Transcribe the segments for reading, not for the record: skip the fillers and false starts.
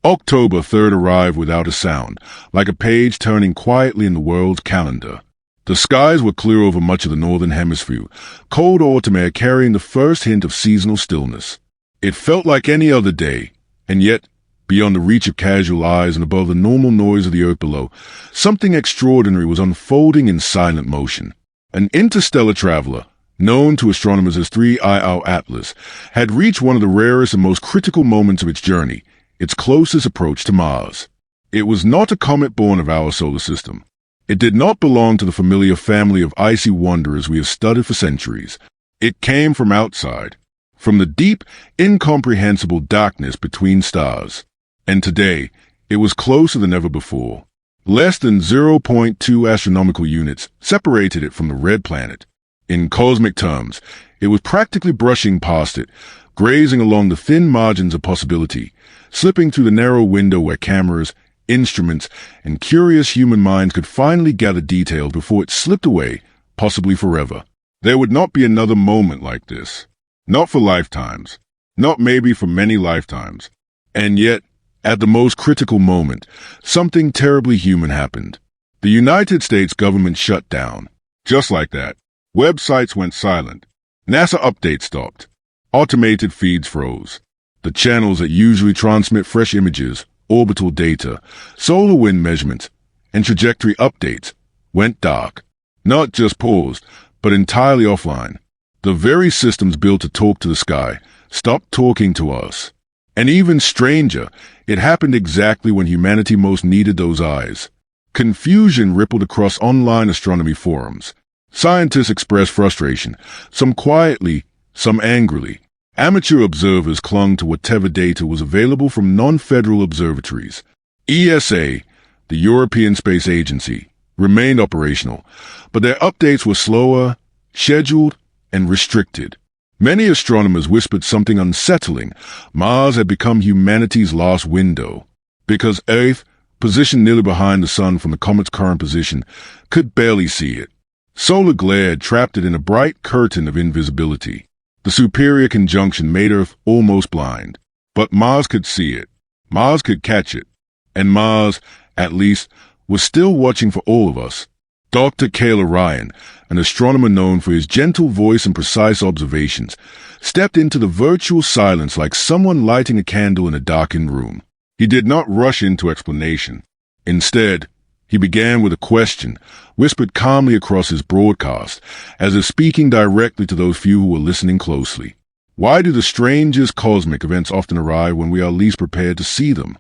October 3rd arrived without a sound, like a page turning quietly in the world's calendar. The skies were clear over much of the northern hemisphere, cold autumn air carrying the first hint of seasonal stillness. It felt like any other day, and yet, beyond the reach of casual eyes and above the normal noise of the earth below, something extraordinary was unfolding in silent motion. An interstellar traveler, known to astronomers as 3II Atlas, had reached one of the rarest and most critical moments of its journey, its closest approach to Mars. It was not a comet born of our solar system. It did not belong to the familiar family of icy wanderers we have studied for centuries. It came from outside, from the deep, incomprehensible darkness between stars. And today, it was closer than ever before. Less than 0.2 astronomical units separated it from the red planet. In cosmic terms, it was practically brushing past it, grazing along the thin margins of possibility, slipping through the narrow window where cameras, instruments, and curious human minds could finally gather details before it slipped away, possibly forever. There would not be another moment like this. Not for lifetimes. Not maybe for many lifetimes. And yet, at the most critical moment, something terribly human happened. The United States government shut down. Just like that. Websites went silent. NASA updates stopped. Automated feeds froze. The channels that usually transmit fresh images, orbital data, solar wind measurements, and trajectory updates went dark. Not just paused, but entirely offline. The very systems built to talk to the sky stopped talking to us. And even stranger, it happened exactly when humanity most needed those eyes. Confusion rippled across online astronomy forums. Scientists expressed frustration, some quietly, some angrily. Amateur observers clung to whatever data was available from non-federal observatories. ESA, the European Space Agency, remained operational, but their updates were slower, scheduled, and restricted. Many astronomers whispered something unsettling. Mars had become humanity's last window, because Earth, positioned nearly behind the Sun from the comet's current position, could barely see it. Solar glare had trapped it in a bright curtain of invisibility. The superior conjunction made Earth almost blind. But Mars could see it. Mars could catch it. And Mars, at least, was still watching for all of us. Dr. Kayla Ryan, an astronomer known for his gentle voice and precise observations, stepped into the virtual silence like someone lighting a candle in a darkened room. He did not rush into explanation. Instead, he began with a question, whispered calmly across his broadcast, as if speaking directly to those few who were listening closely. Why do the strangest cosmic events often arrive when we are least prepared to see them?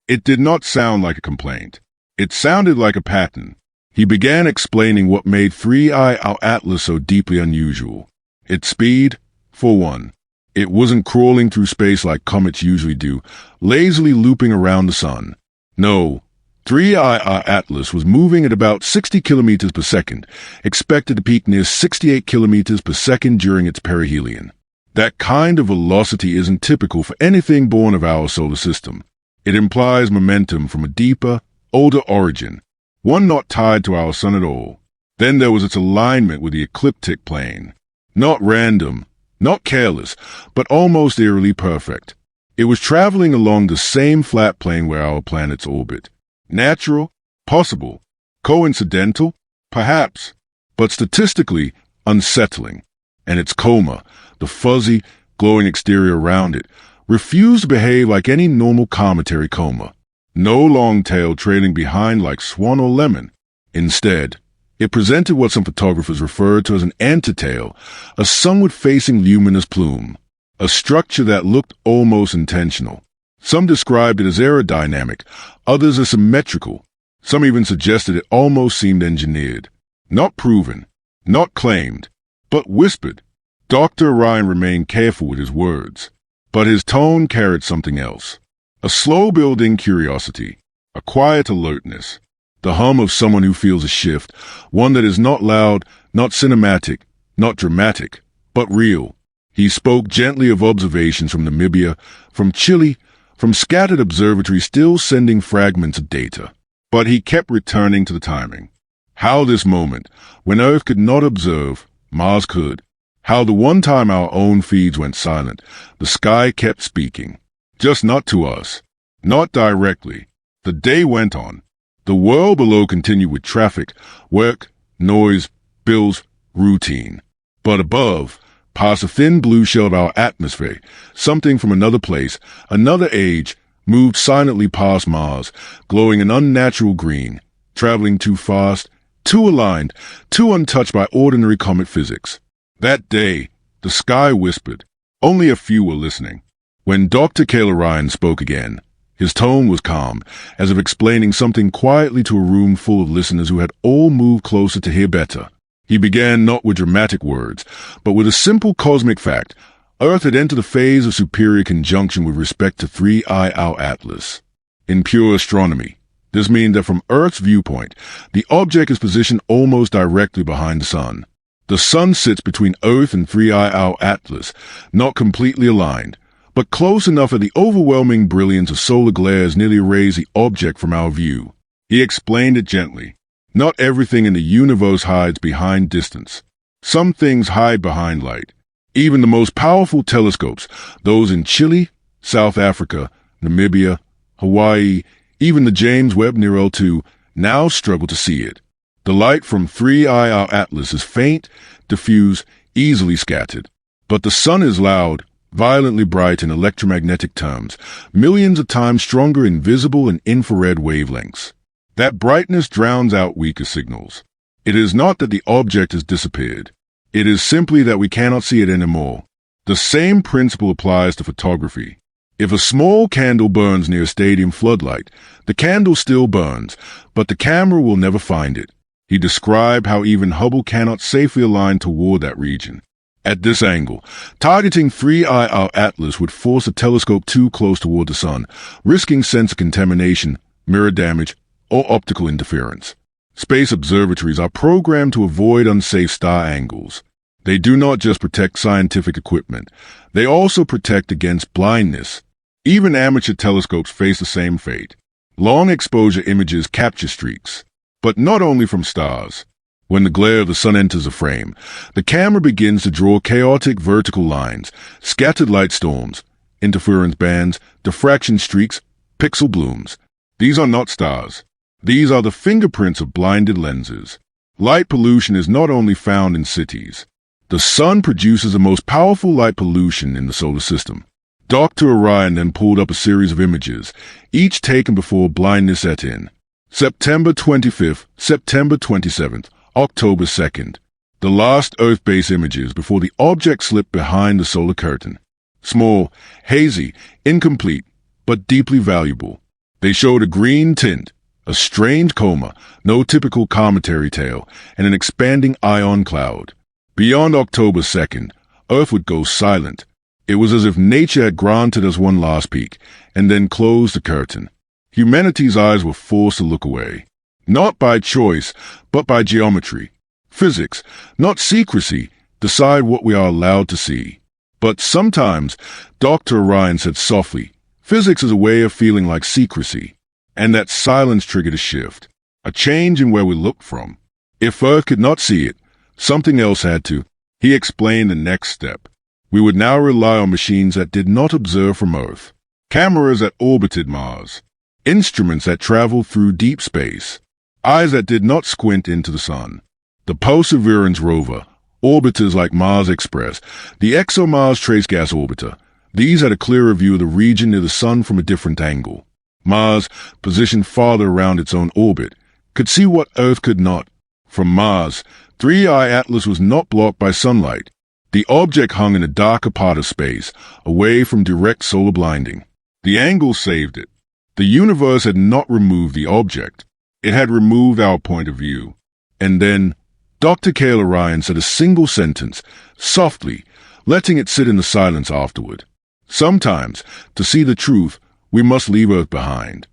It did not sound like a complaint. It sounded like a pattern. He began explaining what made 3II Atlas so deeply unusual. Its speed, for one. It wasn't crawling through space like comets usually do, lazily looping around the sun. No. 3II Atlas was moving at about 60 kilometers per second, expected to peak near 68 kilometers per second during its perihelion. That kind of velocity isn't typical for anything born of our solar system. It implies momentum from a deeper, older origin, one not tied to our sun at all. Then there was its alignment with the ecliptic plane. Not random, not careless, but almost eerily perfect. It was traveling along the same flat plane where our planets orbit. Natural? Possible. Coincidental? Perhaps. But statistically, unsettling. And its coma, the fuzzy, glowing exterior around it, refused to behave like any normal cometary coma. No long tail trailing behind like swan or lemon. Instead, it presented what some photographers referred to as an antitail, a sunward-facing luminous plume, a structure that looked almost intentional. Some described it as aerodynamic, others as symmetrical. Some even suggested it almost seemed engineered. Not proven, not claimed, but whispered. Dr. Ryan remained careful with his words, but his tone carried something else. A slow-building curiosity, a quiet alertness, the hum of someone who feels a shift, one that is not loud, not cinematic, not dramatic, but real. He spoke gently of observations from Namibia, from Chile, from scattered observatories still sending fragments of data. But he kept returning to the timing. How this moment, when Earth could not observe, Mars could. How the one time our own feeds went silent, the sky kept speaking. Just not to us. Not directly. The day went on. The world below continued with traffic, work, noise, bills, routine. But above, past a thin blue shell of our atmosphere, something from another place, another age, moved silently past Mars, glowing an unnatural green, traveling too fast, too aligned, too untouched by ordinary comet physics. That day, the sky whispered. Only a few were listening. When Dr. Kayla Ryan spoke again, his tone was calm, as if explaining something quietly to a room full of listeners who had all moved closer to hear better. He began not with dramatic words, but with a simple cosmic fact. Earth had entered a phase of superior conjunction with respect to 3I our Atlas. In pure astronomy, this means that from Earth's viewpoint, the object is positioned almost directly behind the Sun. The Sun sits between Earth and 3I our Atlas, not completely aligned, but close enough that the overwhelming brilliance of solar glares nearly erase the object from our view. He explained it gently. Not everything in the universe hides behind distance. Some things hide behind light. Even the most powerful telescopes, those in Chile, South Africa, Namibia, Hawaii, even the James Webb Near L2, now struggle to see it. The light from 3I our Atlas is faint, diffuse, easily scattered. But the Sun is loud, violently bright in electromagnetic terms, millions of times stronger in visible and infrared wavelengths. That brightness drowns out weaker signals. It is not that the object has disappeared. It is simply that we cannot see it anymore. The same principle applies to photography. If a small candle burns near a stadium floodlight, the candle still burns, but the camera will never find it. He described how even Hubble cannot safely align toward that region. At this angle, targeting 3I our Atlas would force a telescope too close toward the Sun, risking sensor contamination, mirror damage, or optical interference. Space observatories are programmed to avoid unsafe star angles. They do not just protect scientific equipment, they also protect against blindness. Even amateur telescopes face the same fate. Long exposure images capture streaks, but not only from stars. When the glare of the Sun enters a frame, the camera begins to draw chaotic vertical lines, scattered light storms, interference bands, diffraction streaks, pixel blooms. These are not stars. These are the fingerprints of blinded lenses. Light pollution is not only found in cities. The Sun produces the most powerful light pollution in the solar system. Dr. Orion then pulled up a series of images, each taken before blindness set in. September 25th, September 27th, October 2nd. The last Earth-based images before the object slipped behind the solar curtain. Small, hazy, incomplete, but deeply valuable. They showed a green tint, a strange coma, no typical cometary tail, and an expanding ion cloud. Beyond October 2nd, Earth would go silent. It was as if nature had granted us one last peek, and then closed the curtain. Humanity's eyes were forced to look away. Not by choice, but by geometry. Physics, not secrecy, decide what we are allowed to see. But sometimes, Dr. Orion said softly, physics is a way of feeling like secrecy. And that silence triggered a shift, a change in where we looked from. If Earth could not see it, something else had to. He explained the next step. We would now rely on machines that did not observe from Earth, cameras that orbited Mars, instruments that traveled through deep space, eyes that did not squint into the Sun. The Perseverance rover, orbiters like Mars Express, the ExoMars Trace Gas Orbiter, these had a clearer view of the region near the Sun from a different angle. Mars, positioned farther around its own orbit, could see what Earth could not. From Mars, 3I Atlas was not blocked by sunlight. The object hung in a darker part of space, away from direct solar blinding. The angle saved it. The universe had not removed the object. It had removed our point of view. And then, Dr. Kayla Ryan said a single sentence, softly, letting it sit in the silence afterward. Sometimes, to see the truth, we must leave Earth behind.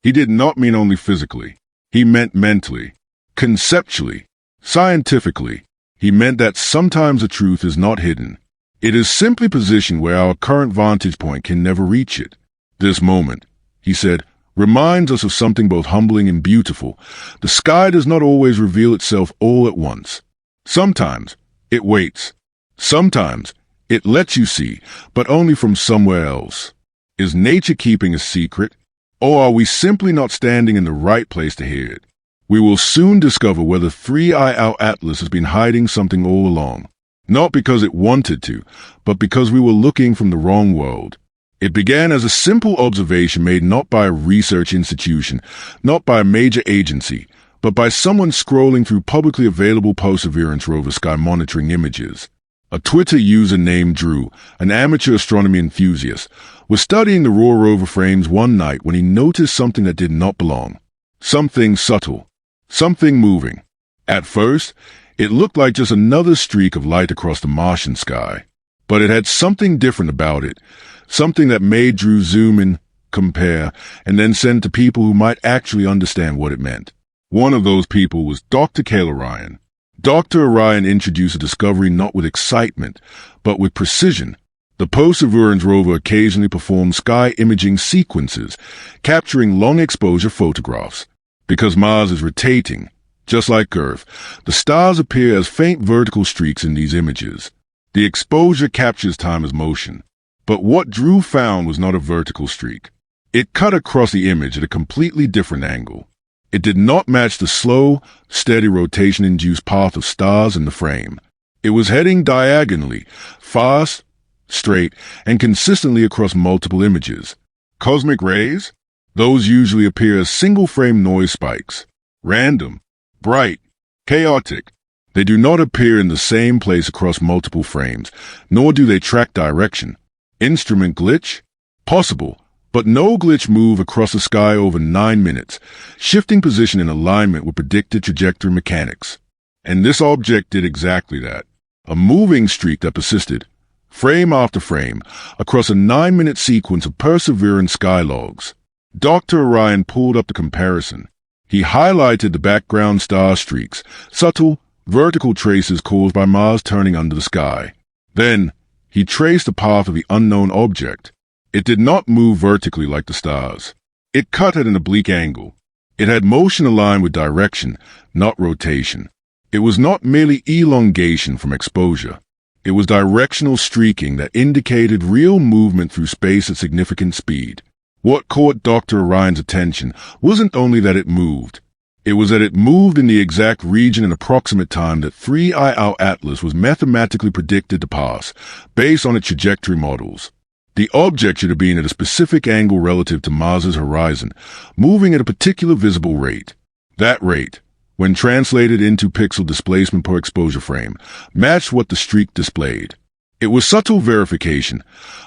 He did not mean only physically. He meant mentally, conceptually, scientifically. He meant that sometimes the truth is not hidden. It is simply positioned where our current vantage point can never reach it. This moment, he said, reminds us of something both humbling and beautiful. The sky does not always reveal itself all at once. Sometimes it waits. Sometimes it lets you see, but only from somewhere else. Is nature keeping a secret? Or are we simply not standing in the right place to hear it? We will soon discover whether 3i Atlas has been hiding something all along. Not because it wanted to, but because we were looking from the wrong world. It began as a simple observation made not by a research institution, not by a major agency, but by someone scrolling through publicly available Perseverance rover sky monitoring images. A Twitter user named Drew, an amateur astronomy enthusiast, was studying the raw rover frames one night when he noticed something that did not belong. Something subtle. Something moving. At first, it looked like just another streak of light across the Martian sky. But it had something different about it. Something that made Drew zoom in, compare, and then send to people who might actually understand what it meant. One of those people was Dr. Cale Orion. Dr. Orion introduced a discovery not with excitement, but with precision. The Perseverance rover occasionally performed sky imaging sequences, capturing long-exposure photographs. Because Mars is rotating, just like Earth, the stars appear as faint vertical streaks in these images. The exposure captures time as motion. But what Drew found was not a vertical streak. It cut across the image at a completely different angle. It did not match the slow, steady rotation-induced path of stars in the frame. It was heading diagonally, fast, straight, and consistently across multiple images. Cosmic rays? Those usually appear as single-frame noise spikes. Random, bright, chaotic. They do not appear in the same place across multiple frames, nor do they track direction. Instrument glitch? Possible. But no glitch move across the sky over 9 minutes, shifting position in alignment with predicted trajectory mechanics. And this object did exactly that. A moving streak that persisted, frame after frame, across a 9-minute sequence of Perseverance sky logs. Dr. Orion pulled up the comparison. He highlighted the background star streaks, subtle, vertical traces caused by Mars turning under the sky. Then, he traced the path of the unknown object. It did not move vertically like the stars. It cut at an oblique angle. It had motion aligned with direction, not rotation. It was not merely elongation from exposure. It was directional streaking that indicated real movement through space at significant speed. What caught Dr. Orion's attention wasn't only that it moved. It was that it moved in the exact region and approximate time that 3i Atlas was mathematically predicted to pass, based on its trajectory models. The object should have been at a specific angle relative to Mars's horizon, moving at a particular visible rate. That rate, when translated into pixel displacement per exposure frame, matched what the streak displayed. It was subtle verification,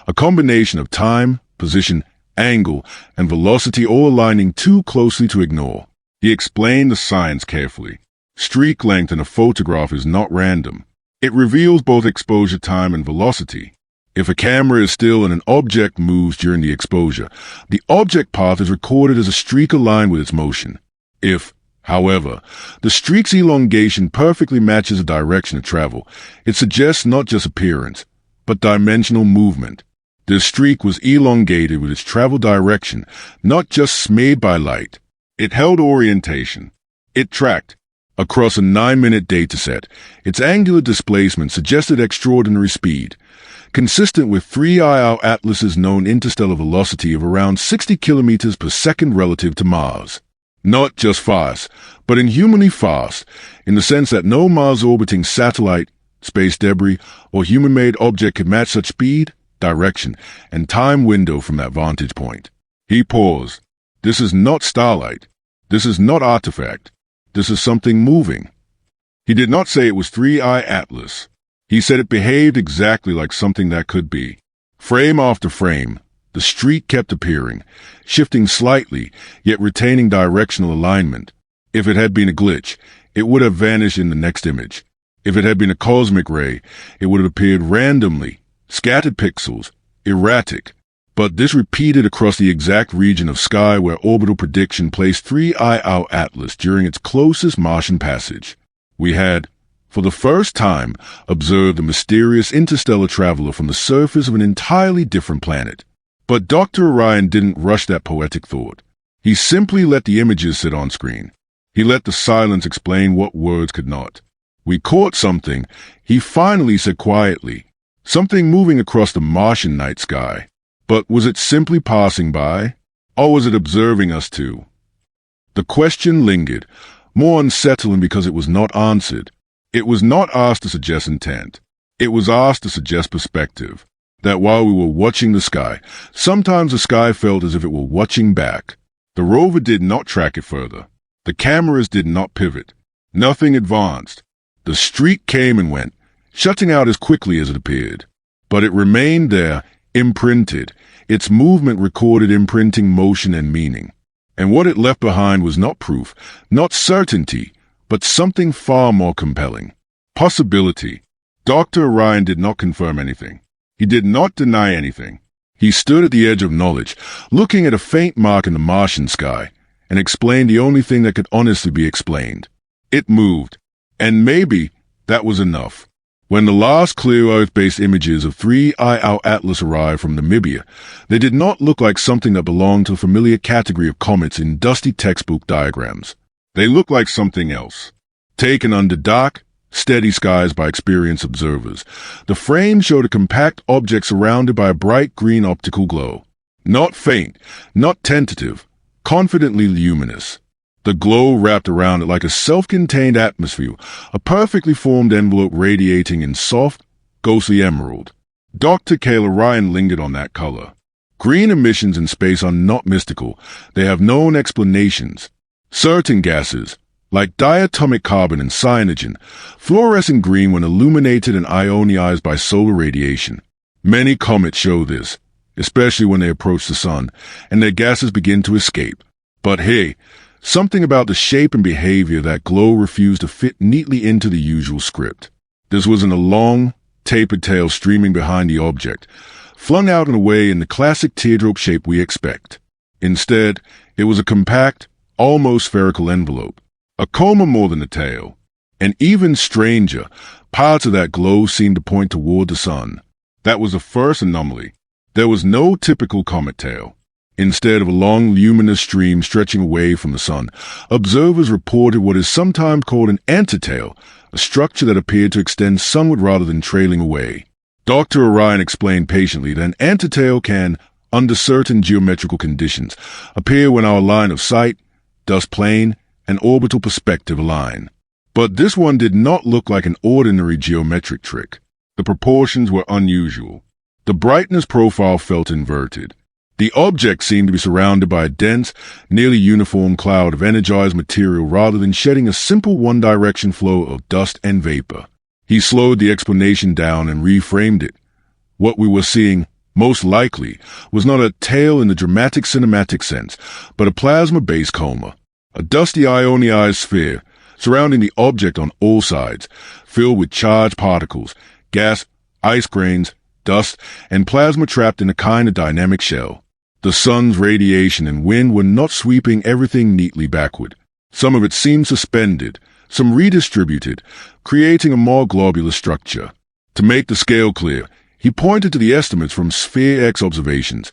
a combination of time, position, angle, and velocity all aligning too closely to ignore. He explained the science carefully. Streak length in a photograph is not random. It reveals both exposure time and velocity. If a camera is still and an object moves during the exposure, the object path is recorded as a streak aligned with its motion. If, however, the streak's elongation perfectly matches the direction of travel, it suggests not just appearance, but dimensional movement. The streak was elongated with its travel direction, not just smeared by light. It held orientation. It tracked. Across a 9-minute dataset, its angular displacement suggested extraordinary speed, consistent with 3i Atlas's known interstellar velocity of around 60 kilometers per second relative to Mars. Not just fast, but inhumanly fast, in the sense that no Mars-orbiting satellite, space debris, or human-made object could match such speed, direction, and time window from that vantage point. He paused. This is not starlight. This is not artifact. This is something moving. He did not say it was 3i Atlas. He said it behaved exactly like something that could be. Frame after frame, the streak kept appearing, shifting slightly, yet retaining directional alignment. If it had been a glitch, it would have vanished in the next image. If it had been a cosmic ray, it would have appeared randomly, scattered pixels, erratic. But this repeated across the exact region of sky where orbital prediction placed 3i Atlas during its closest Martian passage. We had, for the first time, observed a mysterious interstellar traveler from the surface of an entirely different planet. But Dr. Orion didn't rush that poetic thought. He simply let the images sit on screen. He let the silence explain what words could not. We caught something, he finally said quietly. Something moving across the Martian night sky. But was it simply passing by? Or was it observing us too? The question lingered, more unsettling because it was not answered. It was not asked to suggest intent. It was asked to suggest perspective. That while we were watching the sky, sometimes the sky felt as if it were watching back. The rover did not track it further. The cameras did not pivot. Nothing advanced. The streak came and went, shutting out as quickly as it appeared. But it remained there, imprinted, its movement recorded, imprinting motion and meaning. And what it left behind was not proof, not certainty, but something far more compelling. Possibility. Dr. Orion did not confirm anything. He did not deny anything. He stood at the edge of knowledge, looking at a faint mark in the Martian sky, and explained the only thing that could honestly be explained. It moved, and maybe that was enough. When the last clear Earth-based images of 3I Atlas arrived from Namibia, they did not look like something that belonged to a familiar category of comets in dusty textbook diagrams. They looked like something else. Taken under dark, steady skies by experienced observers, the frame showed a compact object surrounded by a bright green optical glow. Not faint, not tentative, confidently luminous. The glow wrapped around it like a self-contained atmosphere, a perfectly formed envelope radiating in soft, ghostly emerald. Dr. Kayla Ryan lingered on that color. Green emissions in space are not mystical. They have known explanations. Certain gases, like diatomic carbon and cyanogen, fluorescent green when illuminated and ionized by solar radiation. Many comets show this, especially when they approach the sun, and their gases begin to escape. But hey, something about the shape and behavior of that glow refused to fit neatly into the usual script. This wasn't a long, tapered tail streaming behind the object, flung out in a way in the classic teardrop shape we expect. Instead, it was a compact, almost spherical envelope, a coma more than a tail. And even stranger, parts of that glow seemed to point toward the sun. That was the first anomaly. There was no typical comet tail. Instead of a long luminous stream stretching away from the sun, observers reported what is sometimes called an antitail, a structure that appeared to extend sunward rather than trailing away. Dr. Orion explained patiently that an antitail can, under certain geometrical conditions, appear when our line of sight, dust plane, and orbital perspective align. But this one did not look like an ordinary geometric trick. The proportions were unusual. The brightness profile felt inverted. The object seemed to be surrounded by a dense, nearly uniform cloud of energized material rather than shedding a simple one-direction flow of dust and vapor. He slowed the explanation down and reframed it. What we were seeing, most likely, was not a tail in the dramatic cinematic sense, but a plasma-based coma, a dusty ionized sphere surrounding the object on all sides, filled with charged particles, gas, ice grains, dust, and plasma trapped in a kind of dynamic shell. The sun's radiation and wind were not sweeping everything neatly backward. Some of it seemed suspended, some redistributed, creating a more globular structure. To make the scale clear, he pointed to the estimates from Sphere X observations.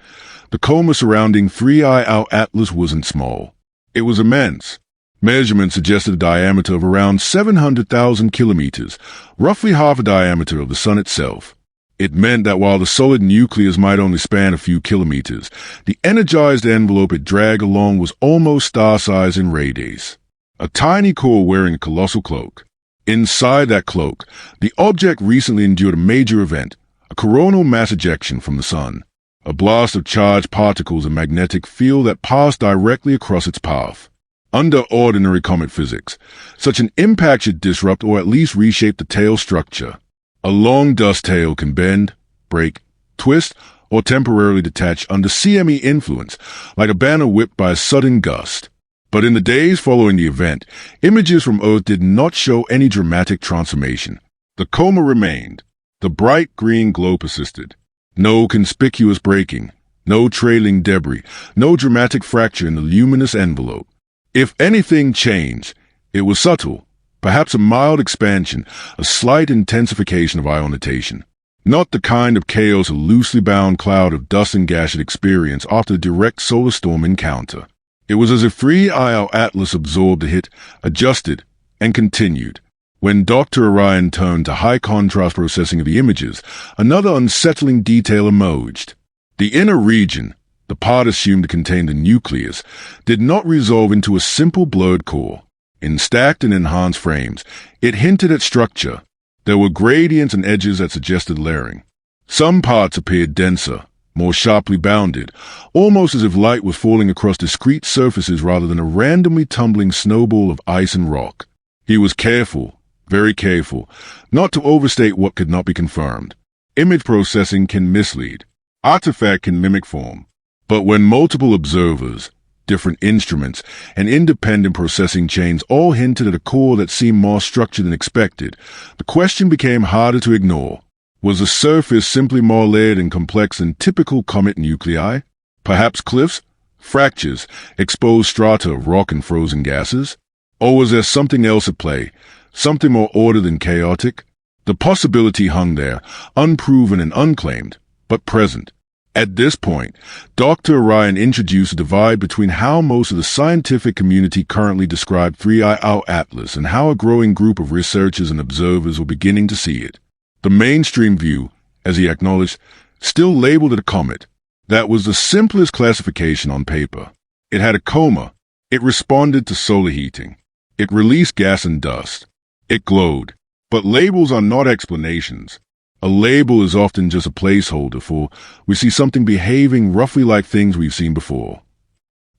The coma surrounding 3I Atlas wasn't small. It was immense. Measurements suggested a diameter of around 700,000 kilometers, roughly half the diameter of the sun itself. It meant that while the solid nucleus might only span a few kilometers, the energized envelope it dragged along was almost star-sized in radius. A tiny core wearing a colossal cloak. Inside that cloak, the object recently endured a major event, a coronal mass ejection from the sun, a blast of charged particles and magnetic field that passed directly across its path. Under ordinary comet physics, such an impact should disrupt or at least reshape the tail structure. A long dust tail can bend, break, twist, or temporarily detach under CME influence, like a banner whipped by a sudden gust. But in the days following the event, images from Earth did not show any dramatic transformation. The coma remained. The bright green glow persisted. No conspicuous breaking, no trailing debris, no dramatic fracture in the luminous envelope. If anything changed, it was subtle. Perhaps a mild expansion, a slight intensification of ionization. Not the kind of chaos a loosely bound cloud of dust and gas should experience after a direct solar storm encounter. It was as if 3I Atlas absorbed the hit, adjusted, and continued. When Dr. Orion turned to high-contrast processing of the images, another unsettling detail emerged. The inner region, the part assumed to contain the nucleus, did not resolve into a simple blurred core. In stacked and enhanced frames, it hinted at structure. There were gradients and edges that suggested layering. Some parts appeared denser, more sharply bounded, almost as if light was falling across discrete surfaces rather than a randomly tumbling snowball of ice and rock. He was careful, very careful, not to overstate what could not be confirmed. Image processing can mislead. Artifact can mimic form. But when multiple observers, different instruments, and independent processing chains all hinted at a core that seemed more structured than expected, the question became harder to ignore. Was the surface simply more layered and complex than typical comet nuclei? Perhaps cliffs, fractures, exposed strata of rock and frozen gases? Or was there something else at play, something more ordered than chaotic? The possibility hung there, unproven and unclaimed, but present. At this point, Dr. Orion introduced a divide between how most of the scientific community currently described 3I Atlas and how a growing group of researchers and observers were beginning to see it. The mainstream view, as he acknowledged, still labeled it a comet. That was the simplest classification on paper. It had a coma. It responded to solar heating. It released gas and dust. It glowed. But labels are not explanations. A label is often just a placeholder for we see something behaving roughly like things we've seen before.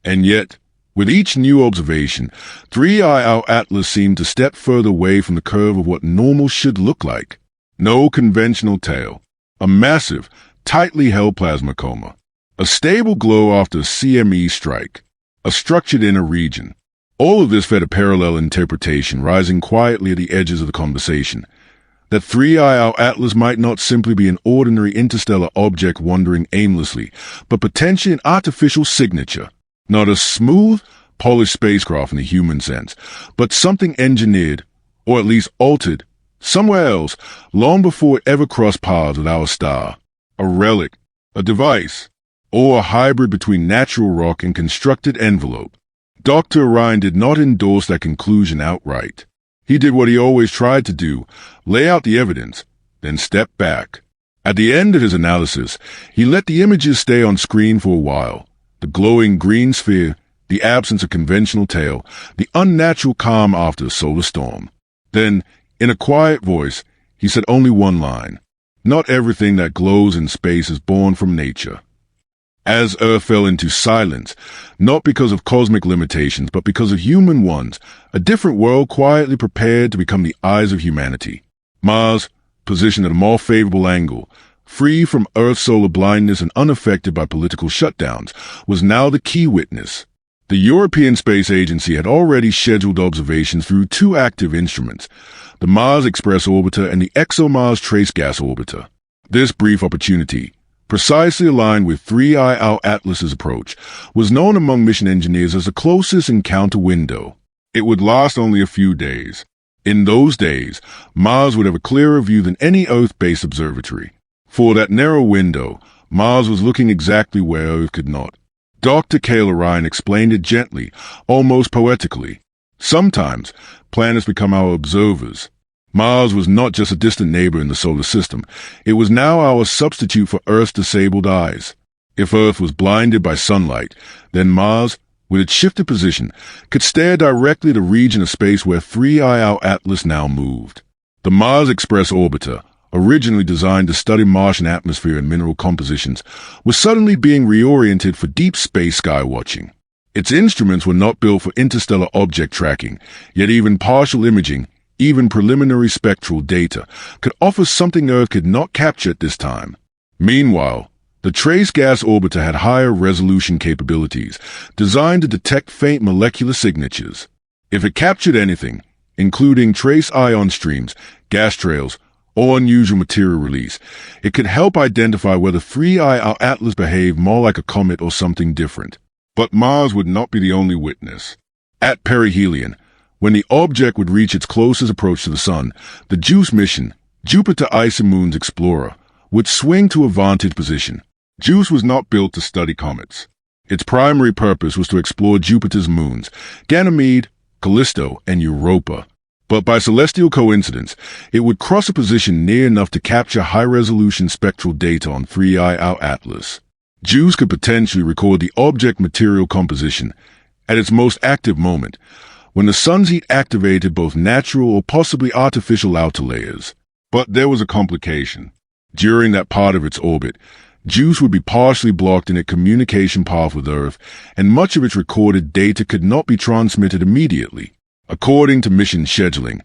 And yet, with each new observation, 3I Atlas seemed to step further away from the curve of what normal should look like. No conventional tail. A massive, tightly held plasma coma. A stable glow after a CME strike. A structured inner region. All of this fed a parallel interpretation rising quietly at the edges of the conversation. That 3I Atlas might not simply be an ordinary interstellar object wandering aimlessly, but potentially an artificial signature. Not a smooth, polished spacecraft in the human sense, but something engineered, or at least altered, somewhere else, long before it ever crossed paths with our star. A relic, a device, or a hybrid between natural rock and constructed envelope. Dr. Orion did not endorse that conclusion outright. He did what he always tried to do, lay out the evidence, then step back. At the end of his analysis, he let the images stay on screen for a while. The glowing green sphere, the absence of conventional tail, the unnatural calm after a solar storm. Then, in a quiet voice, he said only one line. Not everything that glows in space is born from nature. As Earth fell into silence, not because of cosmic limitations, but because of human ones, a different world quietly prepared to become the eyes of humanity. Mars, positioned at a more favorable angle, free from Earth's solar blindness and unaffected by political shutdowns, was now the key witness. The European Space Agency had already scheduled observations through two active instruments, the Mars Express Orbiter and the ExoMars Trace Gas Orbiter. This brief opportunity, precisely aligned with 3I Atlas's approach, was known among mission engineers as the closest encounter window. It would last only a few days. In those days, Mars would have a clearer view than any Earth-based observatory. For that narrow window, Mars was looking exactly where Earth could not. Dr. Cale Orion explained it gently, almost poetically. Sometimes, planets become our observers. Mars was not just a distant neighbor in the solar system. It was now our substitute for Earth's disabled eyes. If Earth was blinded by sunlight, then Mars, with its shifted position, could stare directly at the region of space where 3I Atlas now moved. The Mars Express Orbiter, originally designed to study Martian atmosphere and mineral compositions, was suddenly being reoriented for deep space skywatching. Its instruments were not built for interstellar object tracking, yet even partial imaging, even preliminary spectral data, could offer something Earth could not capture at this time. Meanwhile, the Trace Gas Orbiter had higher resolution capabilities, designed to detect faint molecular signatures. If it captured anything, including trace ion streams, gas trails, or unusual material release, it could help identify whether 3I Atlas behaved more like a comet or something different. But Mars would not be the only witness. At perihelion, when the object would reach its closest approach to the Sun, the JUICE mission, Jupiter Ice and Moons Explorer, would swing to a vantage position. JUICE was not built to study comets. Its primary purpose was to explore Jupiter's moons, Ganymede, Callisto, and Europa. But by celestial coincidence, it would cross a position near enough to capture high-resolution spectral data on 3I Atlas. JUICE could potentially record the object material composition at its most active moment, when the sun's heat activated both natural or possibly artificial outer layers. But there was a complication. During that part of its orbit, JUICE would be partially blocked in its communication path with Earth, and much of its recorded data could not be transmitted immediately. According to mission scheduling,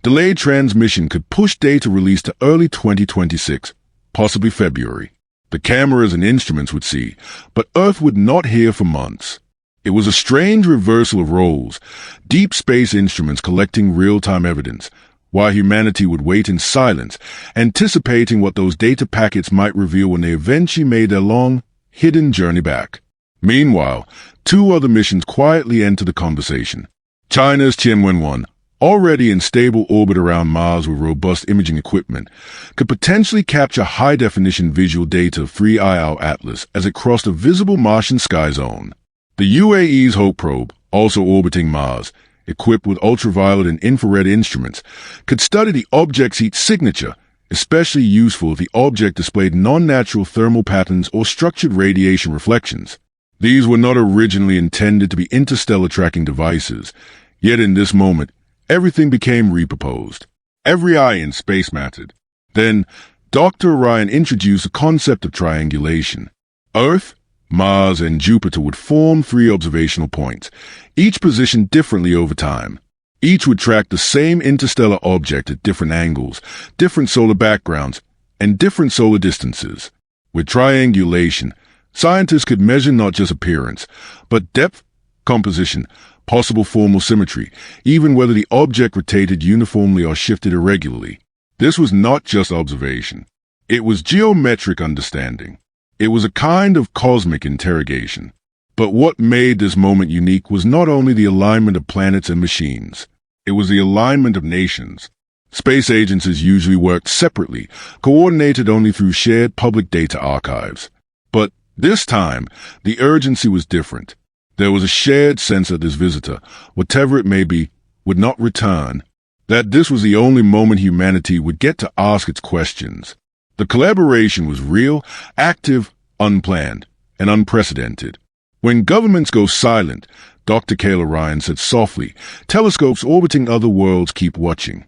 delayed transmission could push data release to early 2026, possibly February. The cameras and instruments would see, but Earth would not hear for months. It was a strange reversal of roles, deep space instruments collecting real-time evidence, while humanity would wait in silence, anticipating what those data packets might reveal when they eventually made their long, hidden journey back. Meanwhile, two other missions quietly entered the conversation. China's Tianwen-1, already in stable orbit around Mars with robust imaging equipment, could potentially capture high-definition visual data of 3I Atlas as it crossed a visible Martian sky zone. The UAE's Hope probe, also orbiting Mars, equipped with ultraviolet and infrared instruments, could study the object's heat signature, especially useful if the object displayed non-natural thermal patterns or structured radiation reflections. These were not originally intended to be interstellar tracking devices, yet in this moment, everything became repurposed. Every eye in space mattered. Then, Dr. Orion introduced the concept of triangulation. Earth, Mars, and Jupiter would form 3 observational points, each positioned differently over time. Each would track the same interstellar object at different angles, different solar backgrounds, and different solar distances. With triangulation, scientists could measure not just appearance, but depth, composition, possible formal symmetry, even whether the object rotated uniformly or shifted irregularly. This was not just observation. It was geometric understanding. It was a kind of cosmic interrogation. But what made this moment unique was not only the alignment of planets and machines. It was the alignment of nations. Space agencies usually worked separately, coordinated only through shared public data archives. But this time, the urgency was different. There was a shared sense that this visitor, whatever it may be, would not return, that this was the only moment humanity would get to ask its questions. The collaboration was real, active, unplanned, and unprecedented. When governments go silent, Dr. Kayla Ryan said softly, telescopes orbiting other worlds keep watching.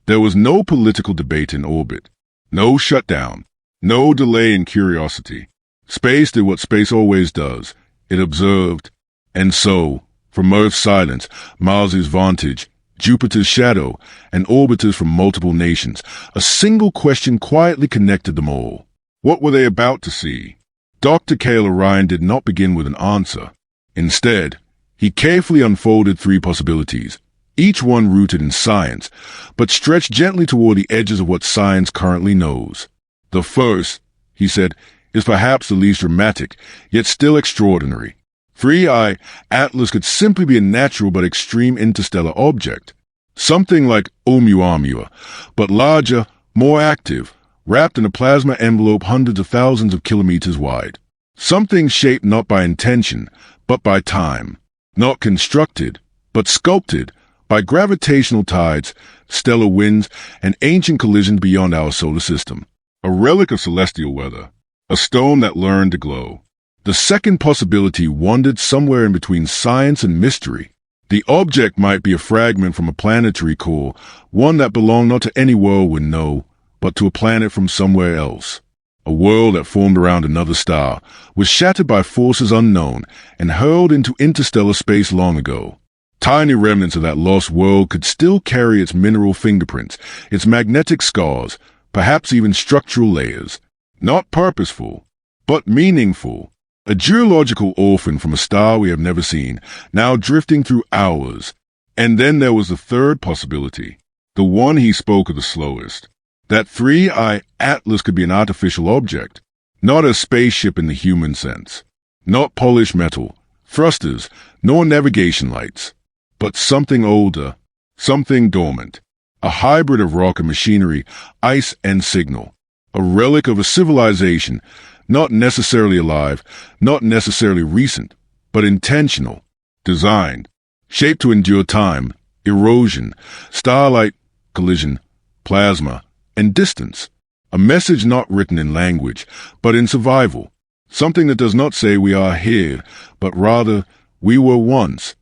There was no political debate in orbit, no shutdown, no delay in curiosity. Space did what space always does. It observed. And so, from Earth's silence, Mars's vantage, Jupiter's shadow, and orbiters from multiple nations, a single question quietly connected them all. What were they about to see? Dr. Kayla Ryan did not begin with an answer. Instead, he carefully unfolded 3 possibilities, each one rooted in science, but stretched gently toward the edges of what science currently knows. The first, he said, is perhaps the least dramatic, yet still extraordinary. 3I Atlas could simply be a natural but extreme interstellar object, something like Oumuamua, but larger, more active, wrapped in a plasma envelope hundreds of thousands of kilometers wide. Something shaped not by intention, but by time. Not constructed, but sculpted by gravitational tides, stellar winds, and ancient collisions beyond our solar system. A relic of celestial weather, a stone that learned to glow. The second possibility wandered somewhere in between science and mystery. The object might be a fragment from a planetary core, one that belonged not to any world we know, but to a planet from somewhere else. A world that formed around another star, was shattered by forces unknown, and hurled into interstellar space long ago. Tiny remnants of that lost world could still carry its mineral fingerprints, its magnetic scars, perhaps even structural layers. Not purposeful, but meaningful. A geological orphan from a star we have never seen, now drifting through ours. And then there was the third possibility, the one he spoke of the slowest. That 3I Atlas could be an artificial object, not a spaceship in the human sense, not polished metal, thrusters, nor navigation lights, but something older, something dormant, a hybrid of rock and machinery, ice and signal, a relic of a civilization, not necessarily alive, not necessarily recent, but intentional, designed, shaped to endure time, erosion, starlight, collision, plasma, and distance. A message not written in language, but in survival. Something that does not say we are here, but rather we were once.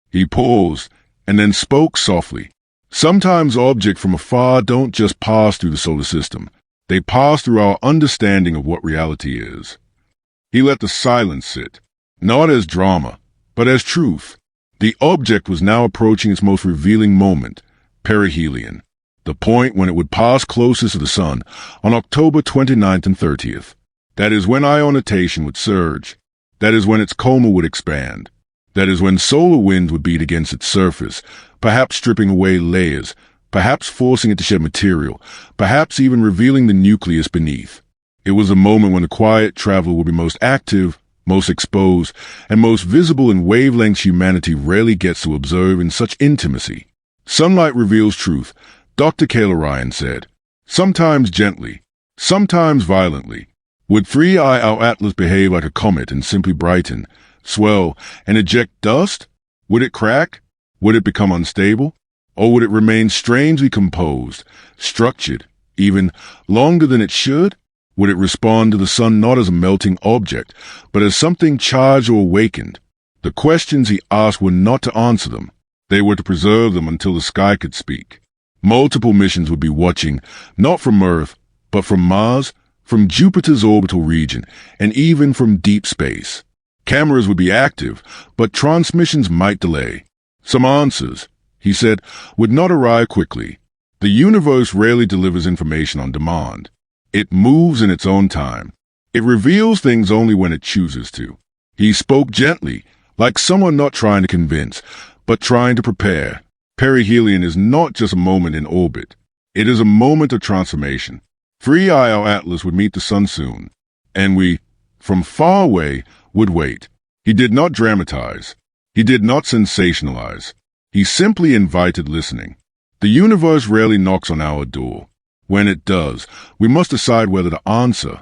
He paused, and then spoke softly. Sometimes objects from afar don't just pass through the solar system. They pass through our understanding of what reality is. He let the silence sit, not as drama, but as truth. The object was now approaching its most revealing moment, perihelion, the point when it would pass closest to the sun on October 29th and 30th. That is when ionization would surge. That is when its coma would expand. That is when solar winds would beat against its surface, perhaps stripping away layers, perhaps forcing it to shed material, perhaps even revealing the nucleus beneath. It was a moment when the quiet traveler would be most active, most exposed, and most visible in wavelengths humanity rarely gets to observe in such intimacy. Sunlight reveals truth, Dr. Kayla Ryan said. Sometimes gently, sometimes violently. Would 3I our Atlas behave like a comet and simply brighten, swell, and eject dust? Would it crack? Would it become unstable? Or would it remain strangely composed, structured, even longer than it should? Would it respond to the sun not as a melting object, but as something charged or awakened? The questions he asked were not to answer them. They were to preserve them until the sky could speak. Multiple missions would be watching, not from Earth, but from Mars, from Jupiter's orbital region, and even from deep space. Cameras would be active, but transmissions might delay. Some answers, he said, would not arrive quickly. The universe rarely delivers information on demand. It moves in its own time. It reveals things only when it chooses to. He spoke gently, like someone not trying to convince, but trying to prepare. Perihelion is not just a moment in orbit. It is a moment of transformation. 3I our Atlas would meet the sun soon, and we, from far away, would wait. He did not dramatize. He did not sensationalize. He simply invited listening. The universe rarely knocks on our door. When it does, we must decide whether to answer